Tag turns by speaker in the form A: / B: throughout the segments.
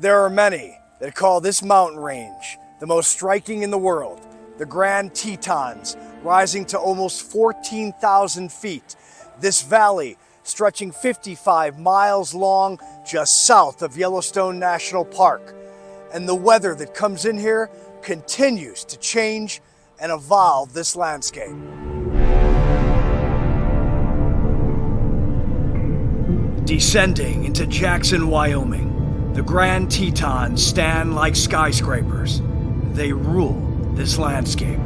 A: There are many that call this mountain range the most striking in the world, the Grand Tetons, rising to almost 14,000 feet. This valley, stretching 55 miles long just south of Yellowstone National Park. And the weather that comes in here continues to change and evolve this landscape. Descending into Jackson, Wyoming, the Grand Tetons stand like skyscrapers. They rule this landscape.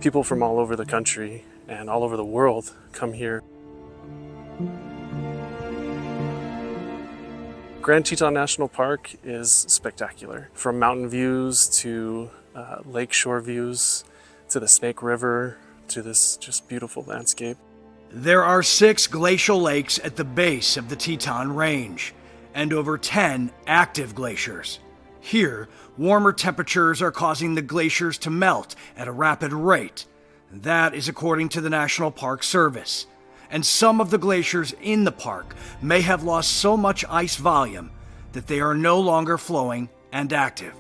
B: People from all over the country and all over the world come here. Grand Teton National Park is spectacular. From mountain views to lakeshore views to the Snake River to this just beautiful landscape.
A: There are 6 glacial lakes at the base of the Teton Range and over 10 active glaciers. Here, warmer temperatures are causing the glaciers to melt at a rapid rate. That is according to the National Park Service. And some of the glaciers in the park may have lost so much ice volume that they are no longer flowing and active.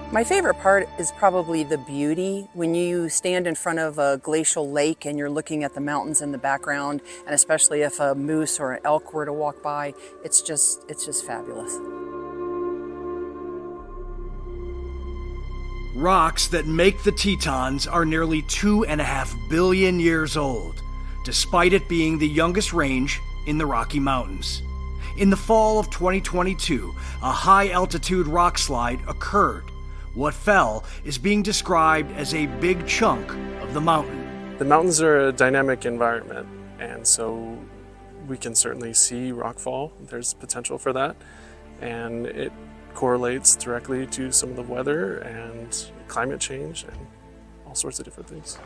C: My favorite part is probably the beauty. When you stand in front of a glacial lake and you're looking at the mountains in the background, and especially if a moose or an elk were to walk by, it's just fabulous.
A: Rocks that make the Tetons are nearly 2.5 billion years old, despite it being the youngest range in the Rocky Mountains. In the fall of 2022, a high-altitude rock slide occurred. What fell is being described as a big chunk of the mountain.
B: The mountains are a dynamic environment, and so we can certainly see rockfall. There's potential for that, and it correlates directly to some of the weather and climate change and all sorts of different things.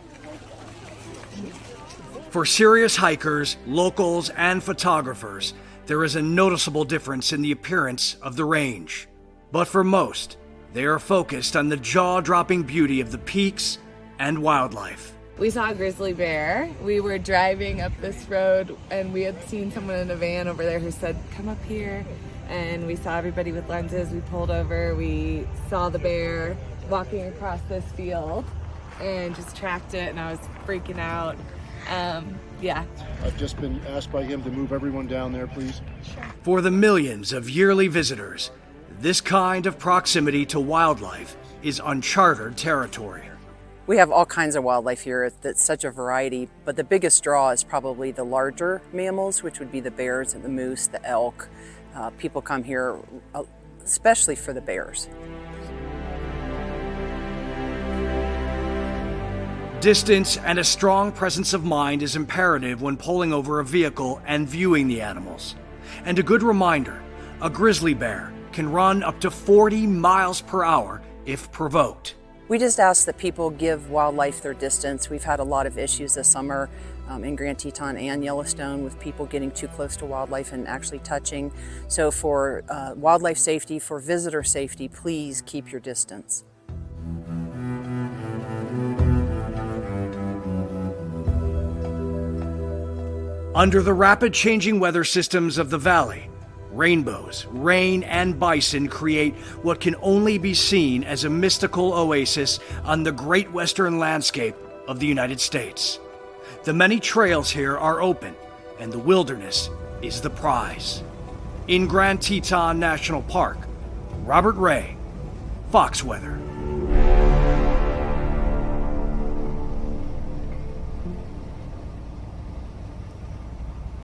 A: For serious hikers, locals, and photographers, there is a noticeable difference in the appearance of the range. But for most, they are focused on the jaw-dropping beauty of the peaks and wildlife.
D: We saw a grizzly bear. We were driving up this road and we had seen someone in a van over there who said, "Come up here." And we saw everybody with lenses. We pulled over. We saw the bear walking across this field and just tracked it, and I was freaking out. Yeah.
E: I've just been asked by him to move everyone down there, please.
D: Sure.
A: For the millions of yearly visitors, this kind of proximity to wildlife is uncharted territory.
C: We have all kinds of wildlife here. That's such a variety, but the biggest draw is probably the larger mammals, which would be the bears and the moose, the elk. People come here especially for the bears.
A: Distance and a strong presence of mind is imperative when pulling over a vehicle and viewing the animals. And a good reminder, a grizzly bear can run up to 40 miles per hour if provoked.
C: We just ask that people give wildlife their distance. We've had a lot of issues this summer in Grand Teton and Yellowstone with people getting too close to wildlife and actually touching. So for wildlife safety, for visitor safety, please keep your distance.
A: Under the rapid changing weather systems of the valley, rainbows, rain, and bison create what can only be seen as a mystical oasis on the great western landscape of the United States. The many trails here are open, and the wilderness is the prize. In Grand Teton National Park, Robert Ray, Fox Weather.